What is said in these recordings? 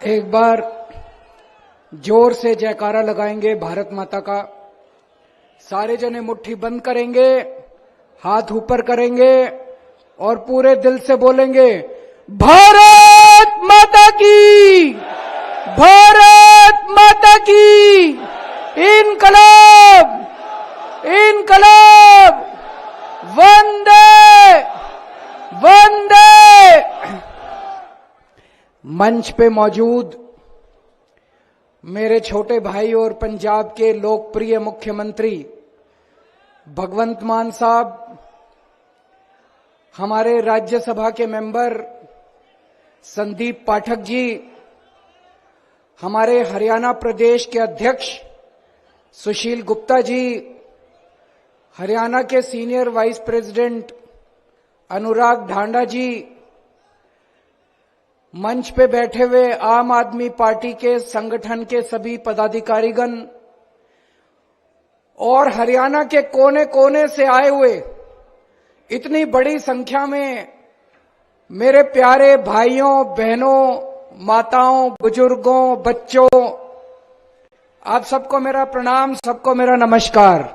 एक बार जोर से जयकारा लगाएंगे भारत माता का। सारे जने मुट्ठी बंद करेंगे, हाथ ऊपर करेंगे और पूरे दिल से बोलेंगे, भारत माता की, भारत माता की, इनकलाब, इनकलाब, वंदे वंदे। मंच पे मौजूद मेरे छोटे भाई और पंजाब के लोकप्रिय मुख्यमंत्री भगवंत मान साहब, हमारे राज्यसभा के मेंबर संदीप पाठक जी, हमारे हरियाणा प्रदेश के अध्यक्ष सुशील गुप्ता जी, हरियाणा के सीनियर वाइस प्रेसिडेंट अनुराग ढांडा जी, मंच पे बैठे हुए आम आदमी पार्टी के संगठन के सभी पदाधिकारीगण और हरियाणा के कोने कोने से आए हुए इतनी बड़ी संख्या में मेरे प्यारे भाइयों बहनों, माताओं, बुजुर्गों, बच्चों, आप सबको मेरा प्रणाम, सबको मेरा नमस्कार।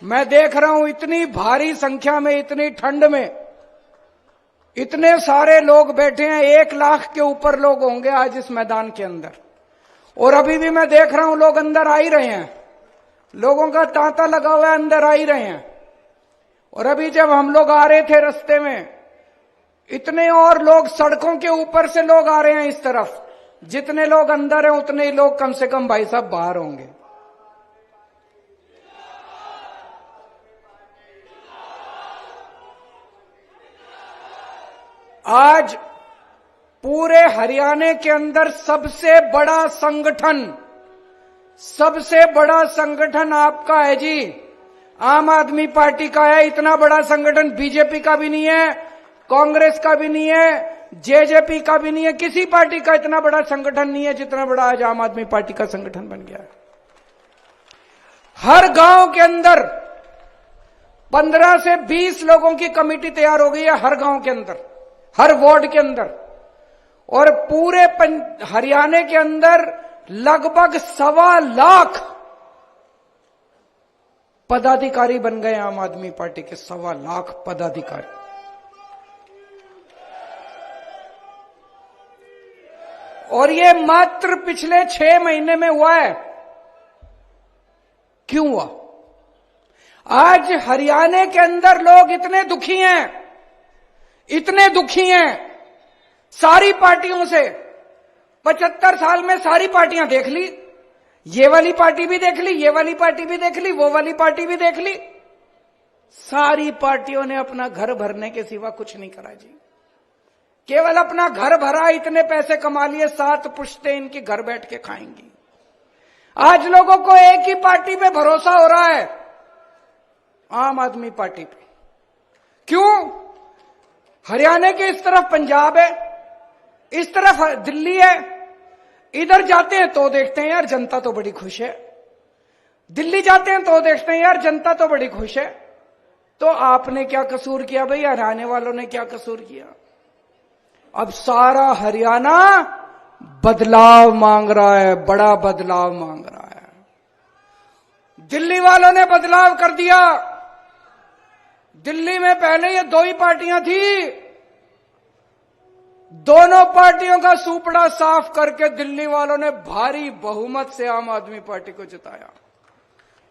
मैं देख रहा हूं इतनी भारी संख्या में, इतनी ठंड में इतने सारे लोग बैठे हैं। 1 लाख के ऊपर लोग होंगे आज इस मैदान के अंदर, और अभी भी मैं देख रहा हूं लोग अंदर आ ही रहे हैं। लोगों का तांता लगा हुआ है, अंदर आ ही रहे हैं। और अभी जब हम लोग आ रहे थे रास्ते में, इतने और लोग सड़कों के ऊपर से लोग आ रहे हैं इस तरफ। जितने लोग अंदर हैं उतने ही लोग कम से कम भाई साहब बाहर होंगे। आज पूरे हरियाणा के अंदर सबसे बड़ा संगठन आपका है जी, आम आदमी पार्टी का है। इतना बड़ा संगठन बीजेपी का भी नहीं है, कांग्रेस का भी नहीं है, जेजेपी का भी नहीं है, किसी पार्टी का इतना बड़ा संगठन नहीं है जितना बड़ा आज आम आदमी पार्टी का संगठन बन गया है। हर गांव के अंदर 15 से 20 लोगों की कमेटी तैयार हो गई है, हर गांव के अंदर, हर वार्ड के अंदर। और पूरे हरियाणा के अंदर लगभग 1.25 लाख पदाधिकारी बन गए आम आदमी पार्टी के। 1.25 लाख पदाधिकारी। और ये मात्र पिछले 6 महीने में हुआ है। क्यों हुआ? आज हरियाणा के अंदर लोग इतने दुखी हैं, इतने दुखी हैं सारी पार्टियों से। 75 साल में सारी पार्टियां देख ली, ये वाली पार्टी भी देख ली, ये वाली पार्टी भी देख ली, वो वाली पार्टी भी देख ली। सारी पार्टियों ने अपना घर भरने के सिवा कुछ नहीं करा जी। केवल अपना घर भरा, इतने पैसे कमा लिए, 7 पुश्तें इनकी घर बैठ के खाएंगी। आज लोगों को एक ही पार्टी पे भरोसा हो रहा है, आम आदमी पार्टी पे। क्यों? हरियाणा के इस तरफ पंजाब है, इस तरफ दिल्ली है। इधर जाते हैं तो देखते हैं यार जनता तो बड़ी खुश है, दिल्ली जाते हैं तो देखते हैं यार जनता तो बड़ी खुश है। तो आपने क्या कसूर किया भाई? हरियाणा वालों ने क्या कसूर किया? अब सारा हरियाणा बदलाव मांग रहा है, बड़ा बदलाव मांग रहा है। दिल्ली वालों ने बदलाव कर दिया। दिल्ली में पहले ये 2 ही पार्टियां थी, दोनों पार्टियों का सूपड़ा साफ करके दिल्ली वालों ने भारी बहुमत से आम आदमी पार्टी को जिताया।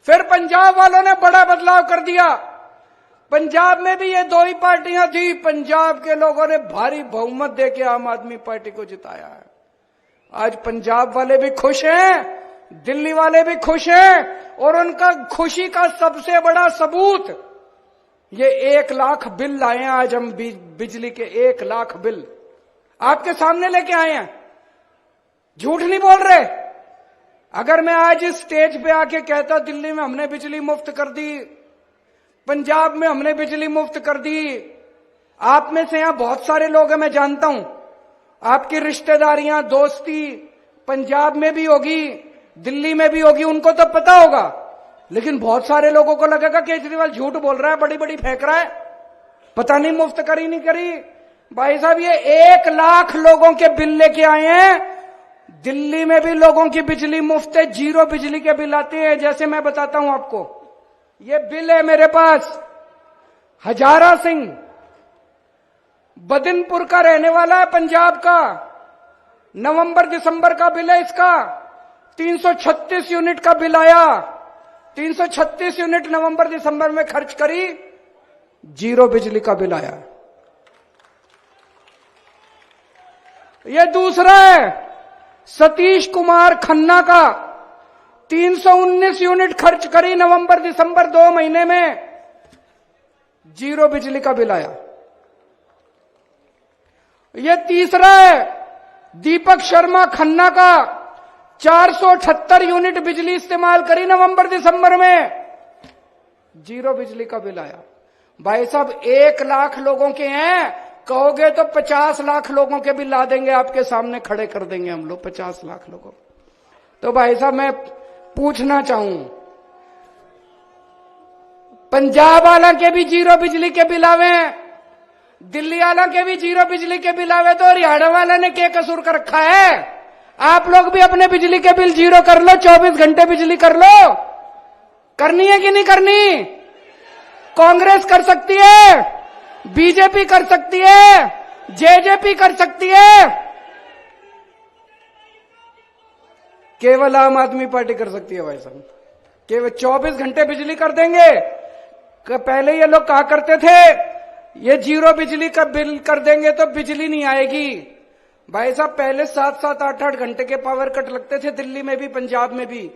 फिर पंजाब वालों ने बड़ा बदलाव कर दिया। पंजाब में भी ये 2 ही पार्टियां थी, पंजाब के लोगों ने भारी बहुमत देके आम आदमी पार्टी को जिताया है। आज पंजाब वाले भी खुश हैं, दिल्ली वाले भी खुश हैं। और उनका खुशी का सबसे बड़ा सबूत ये 1 लाख बिल लाए हैं। आज हम बिजली के 1 लाख बिल आपके सामने लेके आए हैं, झूठ नहीं बोल रहे। अगर मैं आज इस स्टेज पे आके कहता दिल्ली में हमने बिजली मुफ्त कर दी, पंजाब में हमने बिजली मुफ्त कर दी, आप में से यहां बहुत सारे लोग हैं, मैं जानता हूं, आपकी रिश्तेदारियां, दोस्ती पंजाब में भी होगी, दिल्ली में भी होगी, उनको तो पता होगा। लेकिन बहुत सारे लोगों को लगेगा केजरीवाल झूठ बोल रहा है, बड़ी बड़ी फेंक रहा है, पता नहीं मुफ्त करी नहीं करी। भाई साहब ये 1 लाख लोगों के बिल लेके आए हैं। दिल्ली में भी लोगों की बिजली मुफ्त है, 0 बिजली के बिल आते हैं। जैसे मैं बताता हूं आपको, ये बिल है मेरे पास। हजारा सिंह बदिनपुर का रहने वाला है, पंजाब का। नवंबर दिसंबर का बिल है इसका। 336 यूनिट का बिल आया। 336 यूनिट नवंबर दिसंबर में खर्च करी, 0 बिजली का बिल आया। ये दूसरा है सतीश कुमार खन्ना का। 319 यूनिट खर्च करी नवंबर दिसंबर 2 महीने में, 0 बिजली का बिल आया। ये तीसरा है दीपक शर्मा खन्ना का। 478 यूनिट बिजली इस्तेमाल करी नवंबर दिसंबर में, 0 बिजली का बिल आया। भाई साहब 1 लाख लोगों के हैं, कहोगे तो 50 लाख लोगों के बिल ला देंगे, आपके सामने खड़े कर देंगे हम लोग 50 लाख लोगों। तो भाई साहब मैं पूछना चाहूं, पंजाब वाला के भी 0 बिजली के बिल आवे, दिल्ली वाला के भी 0 बिजली के बिल आवे, तो हरियाणा वाला ने क्या कसूर कर रखा है? आप लोग भी अपने बिजली के बिल 0 कर लो, 24 घंटे बिजली कर लो। करनी है कि नहीं करनी? कांग्रेस कर सकती है, बीजेपी कर सकती है, जेजेपी कर सकती है, केवल आम आदमी पार्टी कर सकती है। भाई साहब केवल 24 घंटे बिजली कर देंगे। पहले ये लोग कहा करते थे ये 0 बिजली का बिल कर देंगे तो बिजली नहीं आएगी। भाई साहब पहले 7-7, 8-8 घंटे के पावर कट लगते थे, दिल्ली में भी पंजाब में भी।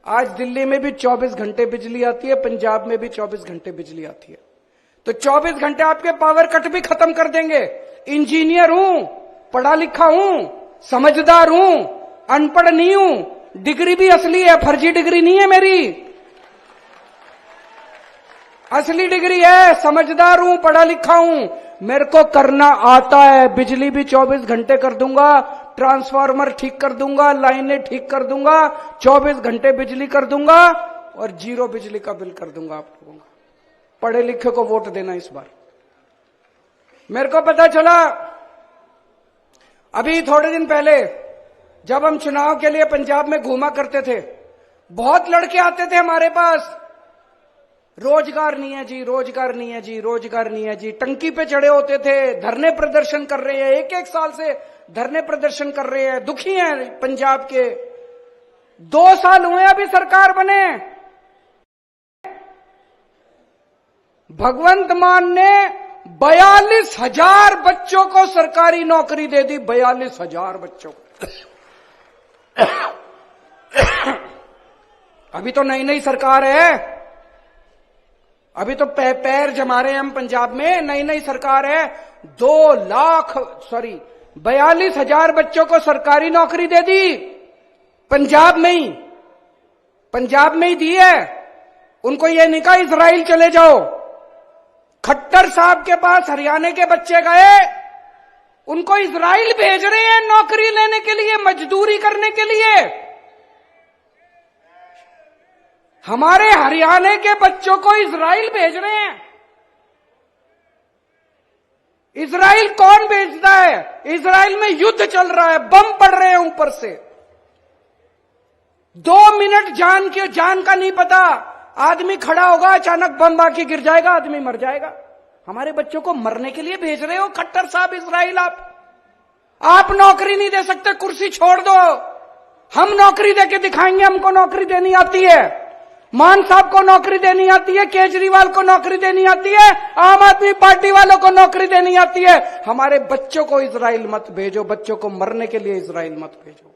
आज दिल्ली में भी 24 घंटे बिजली आती है, पंजाब में भी 24 घंटे बिजली आती है। तो 24 घंटे आपके पावर कट भी खत्म कर देंगे। इंजीनियर हूं, पढ़ा लिखा हूं, समझदार हूं, अनपढ़ नहीं हूं, डिग्री भी असली है, फर्जी डिग्री नहीं है मेरी, असली डिग्री है। समझदार हूं, पढ़ा लिखा हूं, मेरे को करना आता है। बिजली भी 24 घंटे कर दूंगा, ट्रांसफार्मर ठीक कर दूंगा, लाइनें ठीक कर दूंगा, 24 घंटे बिजली कर दूंगा और 0 बिजली का बिल कर दूंगा आप लोगों का। पढ़े लिखे को वोट देना इस बार। मेरे को पता चला अभी थोड़े दिन पहले जब हम चुनाव के लिए पंजाब में घूमा करते थे, बहुत लड़के आते थे हमारे पास, रोजगार नहीं है जी, रोजगार नहीं है जी, रोजगार नहीं है जी। टंकी पे चढ़े होते थे, धरने प्रदर्शन कर रहे हैं, 1-1 साल से धरने प्रदर्शन कर रहे हैं, दुखी हैं पंजाब के। 2 साल हुए अभी सरकार बने। भगवंत मान ने 42,000 बच्चों को सरकारी नौकरी दे दी, 42,000 बच्चों को। अभी तो नई नई सरकार है, अभी तो पैर जमा रहे हैं हम पंजाब में, नई नई सरकार है। 42,000 बच्चों को सरकारी नौकरी दे दी पंजाब में ही, पंजाब में ही दी है। उनको ये नहीं कहा इजराइल चले जाओ। खट्टर साहब के पास हरियाणा के बच्चे गए, उनको इजराइल भेज रहे हैं नौकरी लेने के लिए, मजदूरी करने के लिए। हमारे हरियाणा के बच्चों को इजराइल भेज रहे हैं। इजराइल कौन भेजता है? इजराइल में युद्ध चल रहा है, बम पड़ रहे हैं ऊपर से। 2 मिनट जान का नहीं पता, आदमी खड़ा होगा, अचानक बम आके गिर जाएगा, आदमी मर जाएगा। हमारे बच्चों को मरने के लिए भेज रहे हो खट्टर साहब इजराइल। आप नौकरी नहीं दे सकते, कुर्सी छोड़ दो, हम नौकरी देके दिखाएंगे, हमको नौकरी देनी आती है। मान साहब को नौकरी देनी आती है, केजरीवाल को नौकरी देनी आती है, आम आदमी पार्टी वालों को नौकरी देनी आती है। हमारे बच्चों को इजराइल मत भेजो, बच्चों को मरने के लिए इजराइल मत भेजो।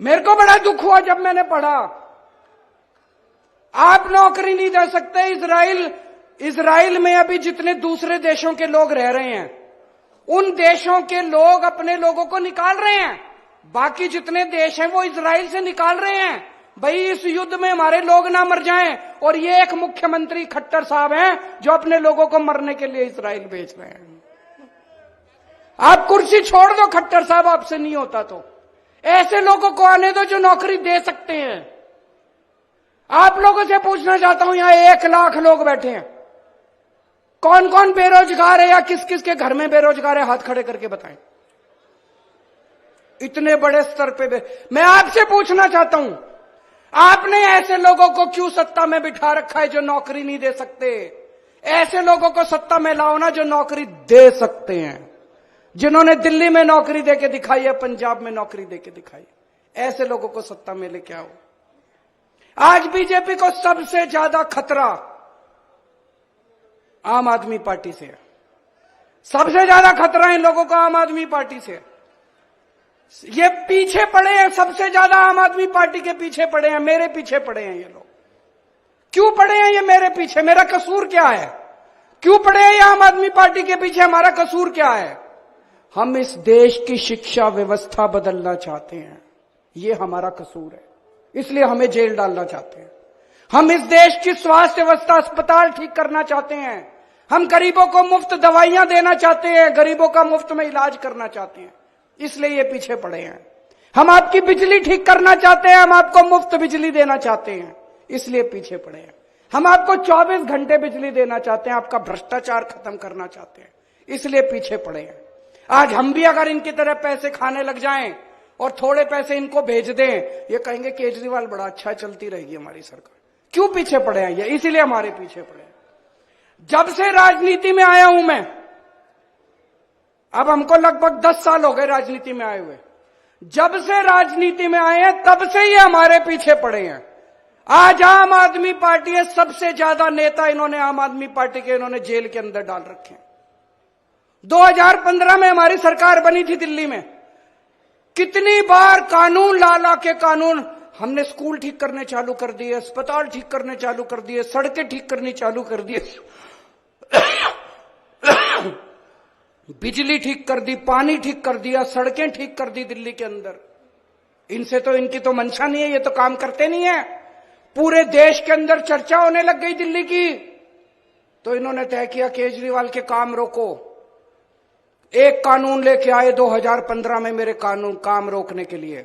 मेरे को बड़ा दुख हुआ जब मैंने पढ़ा आप नौकरी नहीं दे सकते। इजराइल में अभी जितने दूसरे देशों के लोग रह रहे हैं, उन देशों के लोग अपने लोगों को निकाल रहे हैं, बाकी जितने देश हैं वो इजराइल से निकाल रहे हैं। भाई इस युद्ध में हमारे लोग ना मर जाएं। और ये एक मुख्यमंत्री खट्टर साहब हैं जो अपने लोगों को मरने के लिए इजराइल भेज रहे हैं। आप कुर्सी छोड़ दो खट्टर साहब, आपसे नहीं होता तो ऐसे लोगों को आने दो जो नौकरी दे सकते हैं। आप लोगों से पूछना चाहता हूं, यहां 1 लाख लोग बैठे हैं, कौन कौन बेरोजगार है या किस किस के घर में बेरोजगार है, हाथ खड़े करके बताएं। इतने बड़े स्तर पे मैं आपसे पूछना चाहता हूं, आपने ऐसे लोगों को क्यों सत्ता में बिठा रखा है जो नौकरी नहीं दे सकते? ऐसे लोगों को सत्ता में लाओ ना जो नौकरी दे सकते हैं, जिन्होंने दिल्ली में नौकरी देके दिखाई है, पंजाब में नौकरी देके दिखाई, ऐसे लोगों को सत्ता में लेके आओ। आज बीजेपी को सबसे ज्यादा खतरा आम आदमी पार्टी से है। सबसे ज्यादा खतरा इन लोगों को आम आदमी पार्टी से है। ये पीछे पड़े हैं, सबसे ज्यादा आम आदमी पार्टी के पीछे पड़े हैं, मेरे पीछे पड़े हैं ये लोग। क्यों पड़े हैं ये मेरे पीछे? मेरा कसूर क्या है? क्यों पड़े हैं ये आम आदमी पार्टी के पीछे? हमारा कसूर क्या है? हम इस देश की शिक्षा व्यवस्था बदलना चाहते हैं, ये हमारा कसूर है, इसलिए हमें जेल डालना चाहते हैं। हम इस देश की स्वास्थ्य व्यवस्था, अस्पताल ठीक करना चाहते हैं। हम गरीबों को मुफ्त दवाइयां देना चाहते हैं, गरीबों का मुफ्त में इलाज करना चाहते हैं, इसलिए ये पीछे पड़े हैं। हम आपकी बिजली ठीक करना चाहते हैं, हम आपको मुफ्त बिजली देना चाहते हैं, इसलिए पीछे पड़े हैं। हम आपको 24 घंटे बिजली देना चाहते हैं, आपका भ्रष्टाचार खत्म करना चाहते हैं, इसलिए पीछे पड़े हैं। आज हम भी अगर इनकी तरह पैसे खाने लग जाएं और थोड़े पैसे इनको भेज दें, ये कहेंगे केजरीवाल बड़ा अच्छा, चलती रहेगी हमारी सरकार। क्यों पीछे पड़े हैं ये? इसीलिए हमारे पीछे पड़े हैं। जब से राजनीति में आया हूं मैं, अब हमको लगभग 10 साल हो गए राजनीति में आए हुए, जब से राजनीति में आए हैं तब से ये हमारे पीछे पड़े हैं। आज आम आदमी पार्टी है, सबसे ज्यादा नेता इन्होंने आम आदमी पार्टी के इन्होंने जेल के अंदर डाल रखे हैं। 2015 में हमारी सरकार बनी थी दिल्ली में, कितनी बार कानून ला ला के कानून, हमने स्कूल ठीक करने चालू कर दिए, अस्पताल ठीक करने चालू कर दिए, सड़कें ठीक करनी चालू कर दिए, बिजली ठीक कर दी, पानी ठीक कर दिया, सड़कें ठीक कर दी दिल्ली के अंदर। इनसे तो, इनकी तो मंशा नहीं है, ये तो काम करते नहीं है। पूरे देश के अंदर चर्चा होने लग गई दिल्ली की, तो इन्होंने तय किया केजरीवाल के काम रोको। एक कानून लेके आए 2015 में मेरे कानून काम रोकने के लिए,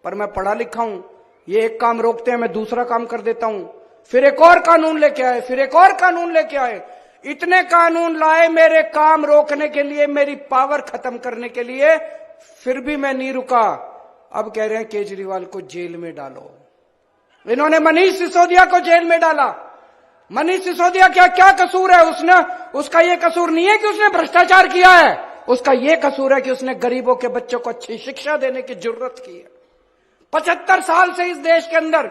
पर मैं पढ़ा लिखा हूं, ये एक काम रोकते हैं मैं दूसरा काम कर देता हूं। फिर एक और कानून लेके आए, फिर एक और कानून लेके आए, इतने कानून लाए मेरे काम रोकने के लिए, मेरी पावर खत्म करने के लिए, फिर भी मैं नहीं रुका। अब कह रहे हैं केजरीवाल को जेल में डालो। इन्होंने मनीष सिसोदिया को जेल में डाला। मनीष सिसोदिया क्या कसूर है? उसका ये कसूर नहीं है कि उसने भ्रष्टाचार किया है, उसका ये कसूर है कि उसने गरीबों के बच्चों को अच्छी शिक्षा देने की जरूरत की है। 75 साल से इस देश के अंदर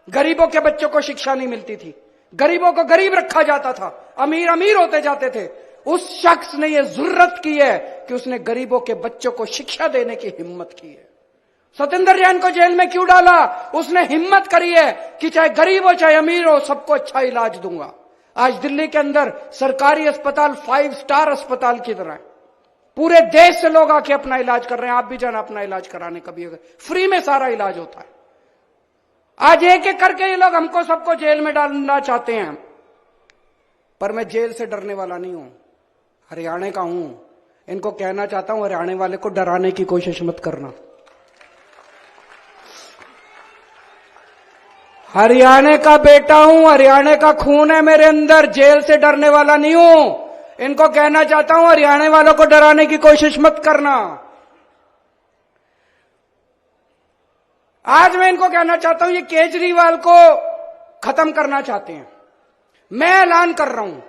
गरीबों के बच्चों को शिक्षा नहीं मिलती थी, गरीबों को गरीब रखा जाता था, अमीर अमीर होते जाते थे। उस शख्स ने यह जरूरत की है कि उसने गरीबों के बच्चों को शिक्षा देने की हिम्मत की है। सत्येंद्र जैन को जेल में क्यों डाला? उसने हिम्मत करी है कि चाहे गरीब हो चाहे अमीर हो, सबको अच्छा इलाज दूंगा। आज दिल्ली के अंदर सरकारी अस्पताल 5 स्टार अस्पताल की तरह है, पूरे देश से लोग आके अपना इलाज कर रहे हैं। आप भी जाना अपना इलाज कराने, कभी अगर फ्री में सारा इलाज होता है। आज एक एक करके ये लोग हमको सबको जेल में डालना चाहते हैं, पर मैं जेल से डरने वाला नहीं हूं, हरियाणा का हूं। इनको कहना चाहता हूं, हरियाणा वाले को डराने की कोशिश मत करना। हरियाणा का बेटा हूं, हरियाणा का खून है मेरे अंदर, जेल से डरने वाला नहीं हूं। इनको कहना चाहता हूं, हरियाणा वालों को डराने की कोशिश मत करना। आज मैं इनको कहना चाहता हूं, ये केजरीवाल को खत्म करना चाहते हैं। मैं ऐलान कर रहा हूं,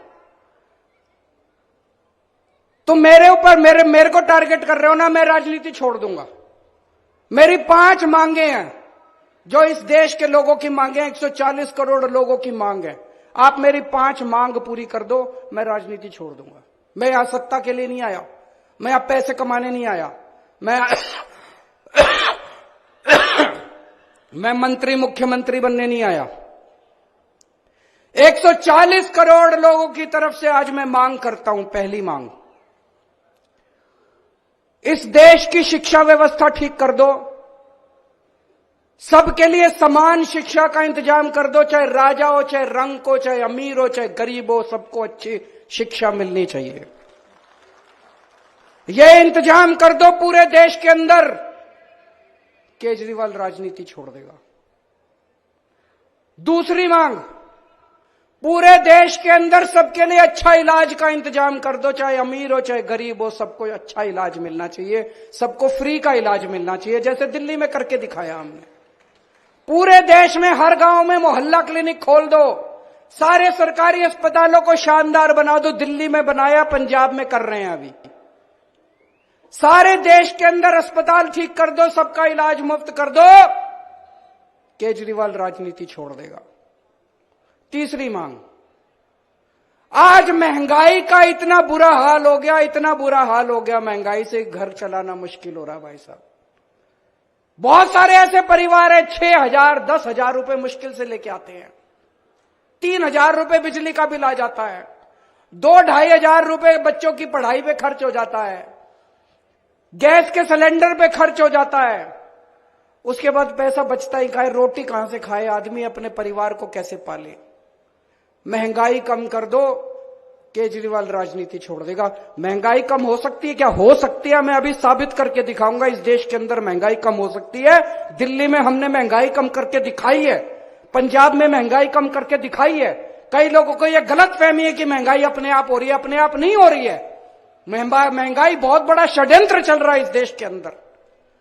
तुम मेरे ऊपर मेरे को टारगेट कर रहे हो ना, मैं राजनीति छोड़ दूंगा। मेरी 5 मांगे हैं जो इस देश के लोगों की मांगे हैं, 140 करोड़ लोगों की मांग है। आप मेरी 5 मांग पूरी कर दो, मैं राजनीति छोड़ दूंगा। मैं यहां सत्ता के लिए नहीं आया, मैं यहां पैसे कमाने नहीं आया, मैं मंत्री मुख्यमंत्री बनने नहीं आया। 140 करोड़ लोगों की तरफ से आज मैं मांग करता हूं। पहली मांग, इस देश की शिक्षा व्यवस्था ठीक कर दो, सबके लिए समान शिक्षा का इंतजाम कर दो, चाहे राजा हो, चाहे रंक हो, चाहे अमीर हो, चाहे गरीब हो, सबको अच्छी शिक्षा मिलनी चाहिए। यह इंतजाम कर दो पूरे देश के अंदर, केजरीवाल राजनीति छोड़ देगा। दूसरी मांग, पूरे देश के अंदर सबके लिए अच्छा इलाज का इंतजाम कर दो, चाहे अमीर हो चाहे गरीब हो, सबको अच्छा इलाज मिलना चाहिए, सबको फ्री का इलाज मिलना चाहिए, जैसे दिल्ली में करके दिखाया हमने। पूरे देश में हर गांव में मोहल्ला क्लिनिक खोल दो, सारे सरकारी अस्पतालों को शानदार बना दो, दिल्ली में बनाया, पंजाब में कर रहे हैं अभी। सारे देश के अंदर अस्पताल ठीक कर दो, सबका इलाज मुफ्त कर दो, केजरीवाल राजनीति छोड़ देगा। तीसरी मांग, आज महंगाई का इतना बुरा हाल हो गया, इतना बुरा हाल हो गया, महंगाई से घर चलाना मुश्किल हो रहा भाई साहब। बहुत सारे ऐसे परिवार है 6,000 10,000 रुपए मुश्किल से लेके आते हैं, 3,000 रुपए बिजली का बिल आ जाता है, 2-2.5 हजार रुपए बच्चों की पढ़ाई पे खर्च हो जाता है, गैस के सिलेंडर पे खर्च हो जाता है, उसके बाद पैसा बचता ही खाए, रोटी कहां से खाए आदमी, अपने परिवार को कैसे पाले। महंगाई कम कर दो, केजरीवाल राजनीति छोड़ देगा। महंगाई कम हो सकती है क्या? हो सकती है, मैं अभी साबित करके दिखाऊंगा। इस देश के अंदर महंगाई कम हो सकती है। दिल्ली में हमने महंगाई कम करके दिखाई है, पंजाब में महंगाई कम करके दिखाई है। कई लोगों को यह गलत फहमी है कि महंगाई अपने आप हो रही है, अपने आप नहीं हो रही है। महंगाई बहुत बड़ा षड्यंत्र चल रहा है इस देश के अंदर,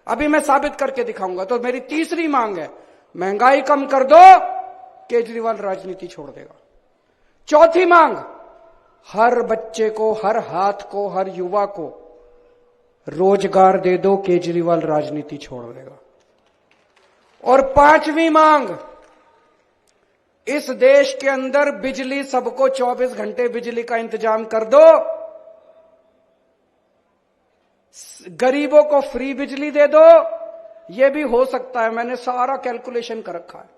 अभी मैं साबित करके दिखाऊंगा। तो मेरी तीसरी मांग है, महंगाई कम कर दो, केजरीवाल राजनीति छोड़ देगा। चौथी मांग, हर बच्चे को, हर हाथ को, हर युवा को रोजगार दे दो, केजरीवाल राजनीति छोड़ देगा। और पांचवी मांग, इस देश के अंदर बिजली सबको 24 घंटे बिजली का इंतजाम कर दो, गरीबों को फ्री बिजली दे दो। यह भी हो सकता है, मैंने सारा कैलकुलेशन कर रखा है।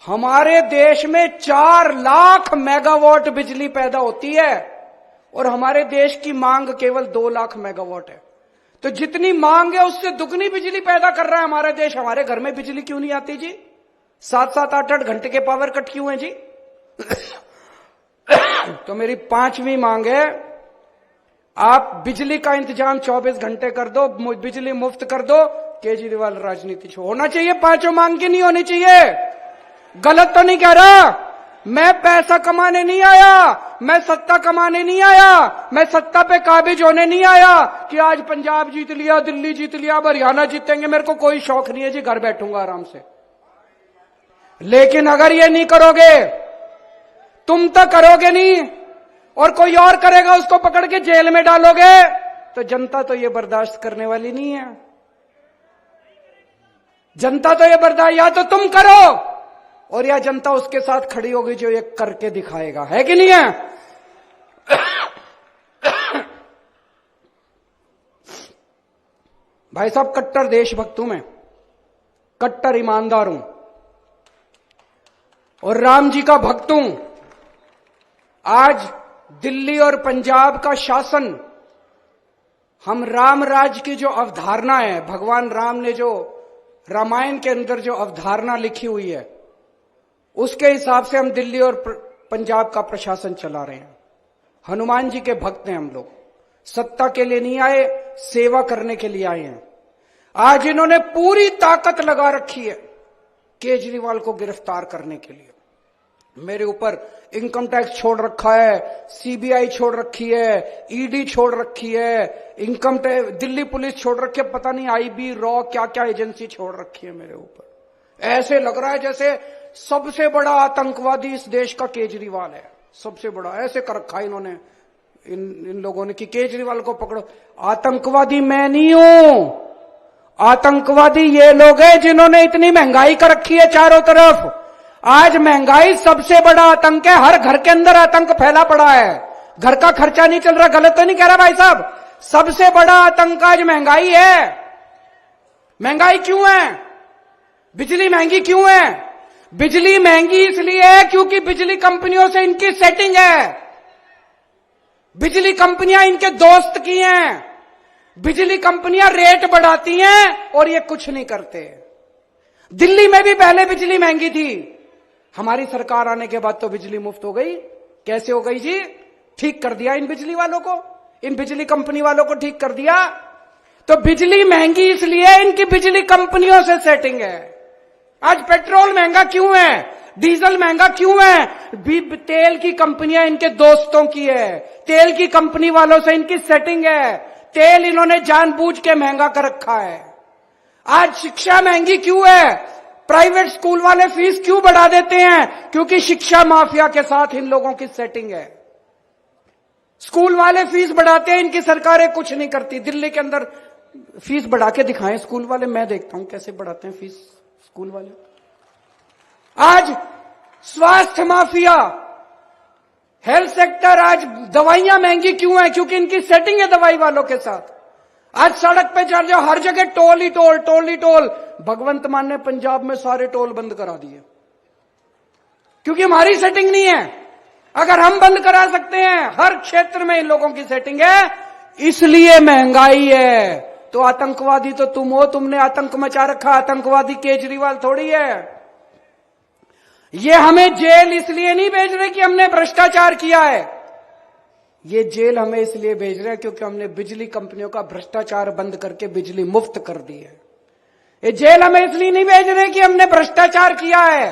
हमारे देश में 4 लाख मेगावाट बिजली पैदा होती है और हमारे देश की मांग केवल 2 लाख मेगावाट है। तो जितनी मांग है उससे दुगनी बिजली पैदा कर रहा है हमारा देश। हमारे घर में बिजली क्यों नहीं आती जी? 7-7 8-8 घंटे के पावर कट क्यों है जी? तो मेरी पांचवी मांग है, आप बिजली का इंतजाम 24 घंटे कर दो, बिजली मुफ्त कर दो, केजरीवाल राजनीति होना चाहिए। पांचों मांग की नहीं होनी चाहिए। गलत तो नहीं कह रहा, मैं पैसा कमाने नहीं आया, मैं सत्ता कमाने नहीं आया, मैं सत्ता पे काबिज होने नहीं आया कि आज पंजाब जीत लिया, दिल्ली जीत लिया, अब हरियाणा जीतेंगे। मेरे को कोई शौक नहीं है जी, घर बैठूंगा आराम से। लेकिन अगर ये नहीं करोगे, तुम तो करोगे नहीं और कोई और करेगा, उसको पकड़ के जेल में डालोगे, तो जनता तो ये बर्दाश्त करने वाली नहीं है। जनता तो ये बर्दाश्त, या तो तुम करो और या जनता उसके साथ खड़ी होगी जो ये करके दिखाएगा, है कि नहीं है? भाई साहब, कट्टर देशभक्त हूं मैं, कट्टर ईमानदार हूं और राम जी का भक्त हूं। आज दिल्ली और पंजाब का शासन, हम राम राज की जो अवधारणा है, भगवान राम ने जो रामायण के अंदर जो अवधारणा लिखी हुई है, उसके हिसाब से हम दिल्ली और पंजाब का प्रशासन चला रहे हैं। हनुमान जी के भक्त हैं हम लोग, सत्ता के लिए नहीं आए, सेवा करने के लिए आए हैं। आज इन्होंने पूरी ताकत लगा रखी है केजरीवाल को गिरफ्तार करने के लिए। मेरे ऊपर इनकम टैक्स छोड़ रखा है, सीबीआई छोड़ रखी है, ईडी छोड़ रखी है, इनकम टैक्स, दिल्ली पुलिस छोड़ रखी है, पता नहीं आईबी, रॉ, क्या क्या एजेंसी छोड़ रखी है मेरे ऊपर। ऐसे लग रहा है जैसे सबसे बड़ा आतंकवादी इस देश का केजरीवाल है, सबसे बड़ा। ऐसे कर रखा है इन्होंने, इन लोगों ने कि केजरीवाल को पकड़ो। आतंकवादी मैं नहीं हूं, आतंकवादी ये लोग हैं जिन्होंने इतनी महंगाई कर रखी है चारों तरफ। आज महंगाई सबसे बड़ा आतंक है, हर घर के अंदर आतंक फैला पड़ा है, घर का खर्चा नहीं चल रहा। गलत तो नहीं कह रहा भाई साहब? सबसे बड़ा आतंक आज महंगाई है। महंगाई क्यों है? बिजली महंगी क्यों है? बिजली महंगी इसलिए है क्योंकि बिजली कंपनियों से इनकी सेटिंग है, बिजली कंपनियां इनके दोस्त की हैं, बिजली कंपनियां रेट बढ़ाती हैं और ये कुछ नहीं करते। दिल्ली में भी पहले बिजली महंगी थी, हमारी सरकार आने के बाद तो बिजली मुफ्त हो गई। कैसे हो गई जी? ठीक कर दिया इन बिजली वालों को, इन बिजली कंपनी वालों को ठीक कर दिया। तो बिजली महंगी इसलिए इनकी बिजली कंपनियों से सेटिंग है। आज पेट्रोल महंगा क्यों है? डीजल महंगा क्यों है? तेल की कंपनियां इनके दोस्तों की है, तेल की कंपनी वालों से इनकी सेटिंग है, तेल इन्होंने जानबूझ के महंगा कर रखा है। आज शिक्षा महंगी क्यों है? प्राइवेट स्कूल वाले फीस क्यों बढ़ा देते हैं? क्योंकि शिक्षा माफिया के साथ इन लोगों की सेटिंग है। स्कूल वाले फीस बढ़ाते हैं, इनकी सरकारें कुछ नहीं करती। दिल्ली के अंदर फीस बढ़ा के दिखाएं स्कूल वाले, मैं देखता हूं कैसे बढ़ाते हैं फीस स्कूल वाले। आज स्वास्थ्य माफिया, हेल्थ सेक्टर, आज दवाइयां महंगी क्यों है? क्योंकि इनकी सेटिंग है दवाई वालों के साथ। आज सड़क पे चल जाओ, हर जगह टोल ही टोल, टोल ही टोल। भगवंत मान ने पंजाब में सारे टोल बंद करा दिए, क्योंकि हमारी सेटिंग नहीं है। अगर हम बंद करा सकते हैं, हर क्षेत्र में इन लोगों की सेटिंग है, इसलिए महंगाई है। तो आतंकवादी तो तुम हो, तुमने आतंक मचा रखा। आतंकवादी केजरीवाल थोड़ी है। ये हमें जेल इसलिए नहीं भेज रहे कि हमने भ्रष्टाचार किया है, ये जेल हमें इसलिए भेज रहे हैं क्योंकि हमने बिजली कंपनियों का भ्रष्टाचार बंद करके बिजली मुफ्त कर दी है। ये जेल हमें इसलिए नहीं भेज रहे कि हमने भ्रष्टाचार किया है,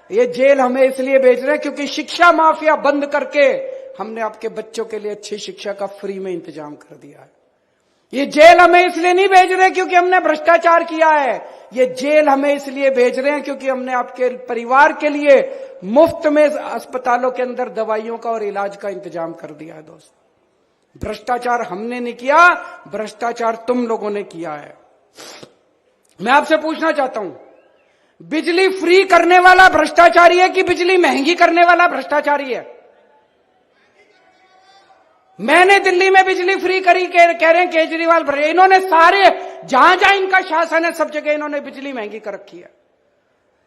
ये जेल हमें इसलिए भेज रहे हैं क्योंकि शिक्षा माफिया बंद करके हमने आपके बच्चों के लिए अच्छी शिक्षा का फ्री में इंतजाम कर दिया है। ये जेल हमें इसलिए नहीं भेज रहे क्योंकि हमने भ्रष्टाचार किया है, ये जेल हमें इसलिए भेज रहे हैं क्योंकि हमने आपके परिवार के लिए मुफ्त में अस्पतालों के अंदर दवाइयों का और इलाज का इंतजाम कर दिया है। दोस्त, भ्रष्टाचार हमने नहीं किया, भ्रष्टाचार तुम लोगों ने किया है। मैं आपसे पूछना चाहता हूं, बिजली फ्री करने वाला भ्रष्टाचारी है कि बिजली महंगी करने वाला भ्रष्टाचारी है? मैंने दिल्ली में बिजली फ्री करी, कह रहे हैं केजरीवाल। इन्होंने सारे जहां जहां इनका शासन है सब जगह इन्होंने बिजली महंगी कर रखी है।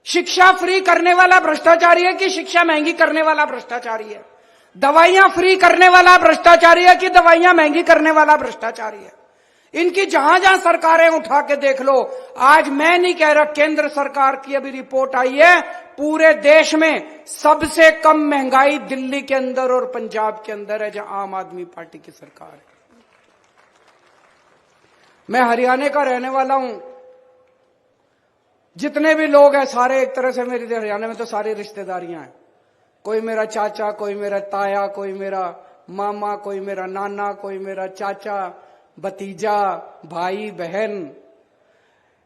शिक्षा फ्री करने वाला भ्रष्टाचारी है कि शिक्षा महंगी करने वाला भ्रष्टाचारी है? दवाइयां फ्री करने वाला भ्रष्टाचारी है कि दवाइयां महंगी करने वाला भ्रष्टाचारी है? इनकी जहां जहां सरकारें उठा के देख लो। आज मैं नहीं कह रहा, केंद्र सरकार की अभी रिपोर्ट आई है, पूरे देश में सबसे कम महंगाई दिल्ली के अंदर और पंजाब के अंदर है, जहां आम आदमी पार्टी की सरकार है। मैं हरियाणा का रहने वाला हूं। जितने भी लोग हैं सारे एक तरह से मेरी हरियाणा में तो सारी रिश्तेदारियां हैं। कोई मेरा चाचा, कोई मेरा ताया, कोई मेरा मामा, कोई मेरा नाना, कोई मेरा चाचा, भतीजा, भाई, बहन।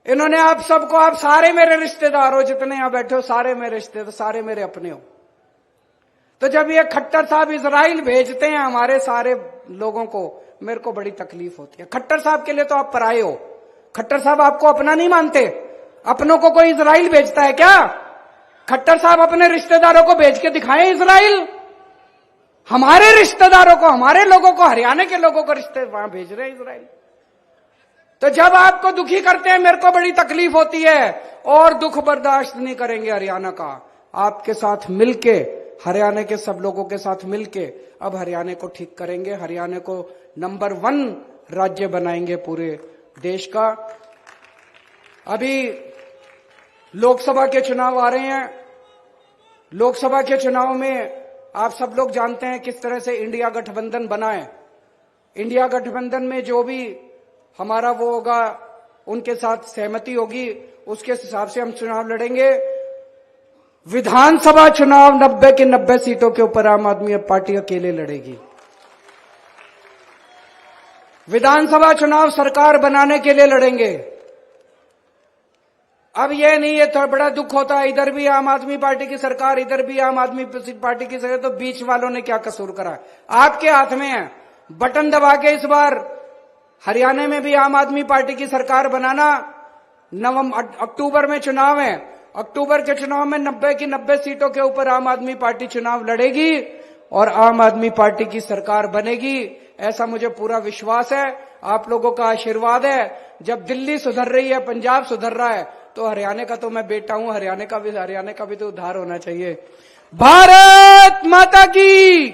इन्होंने आप सबको, आप सारे मेरे रिश्तेदार हो, जितने यहां बैठे हो सारे मेरे रिश्तेदार, सारे मेरे अपने हो। तो जब ये खट्टर साहब इजराइल भेजते हैं हमारे सारे लोगों को, मेरे को बड़ी तकलीफ होती है। खट्टर साहब के लिए तो आप पराये हो। खट्टर साहब आपको अपना नहीं मानते। अपनों को कोई इजराइल भेजता है क्या? खट्टर साहब अपने रिश्तेदारों को भेज के दिखाएं इजराइल। हमारे रिश्तेदारों को, हमारे लोगों को, हरियाणा के लोगों को रिश्ते वहां भेज रहे हैं इजराइल। तो जब आपको दुखी करते हैं मेरे को बड़ी तकलीफ होती है, और दुख बर्दाश्त नहीं करेंगे हरियाणा का। आपके साथ मिलके, हरियाणा के सब लोगों के साथ मिलके अब हरियाणा को ठीक करेंगे। हरियाणा को नंबर 1 राज्य बनाएंगे पूरे देश का। अभी लोकसभा के चुनाव आ रहे हैं। लोकसभा के चुनाव में आप सब लोग जानते हैं किस तरह से इंडिया गठबंधन बना है। इंडिया गठबंधन में जो भी हमारा वो होगा, उनके साथ सहमति होगी, उसके हिसाब से हम चुनाव लड़ेंगे। विधानसभा चुनाव 90 के 90 सीटों के ऊपर आम आदमी पार्टी अकेले लड़ेगी। विधानसभा चुनाव सरकार बनाने के लिए लड़ेंगे। अब ये नहीं है, थोड़ा बड़ा दुख होता है, इधर भी आम आदमी पार्टी की सरकार, इधर भी आम आदमी पार्टी की सरकार, तो बीच वालों ने क्या कसूर करा? आपके हाथ में है, बटन दबा के इस बार हरियाणा में भी आम आदमी पार्टी की सरकार बनाना। अक्टूबर में चुनाव है। अक्टूबर के चुनाव में 90 की 90 सीटों के ऊपर आम आदमी पार्टी चुनाव लड़ेगी और आम आदमी पार्टी की सरकार बनेगी। ऐसा मुझे पूरा विश्वास है। आप लोगों का आशीर्वाद है। जब दिल्ली सुधर रही है, पंजाब सुधर रहा है, तो हरियाणा का तो मैं बेटा हूं, हरियाणा का भी तो उद्धार होना चाहिए। भारत माता की।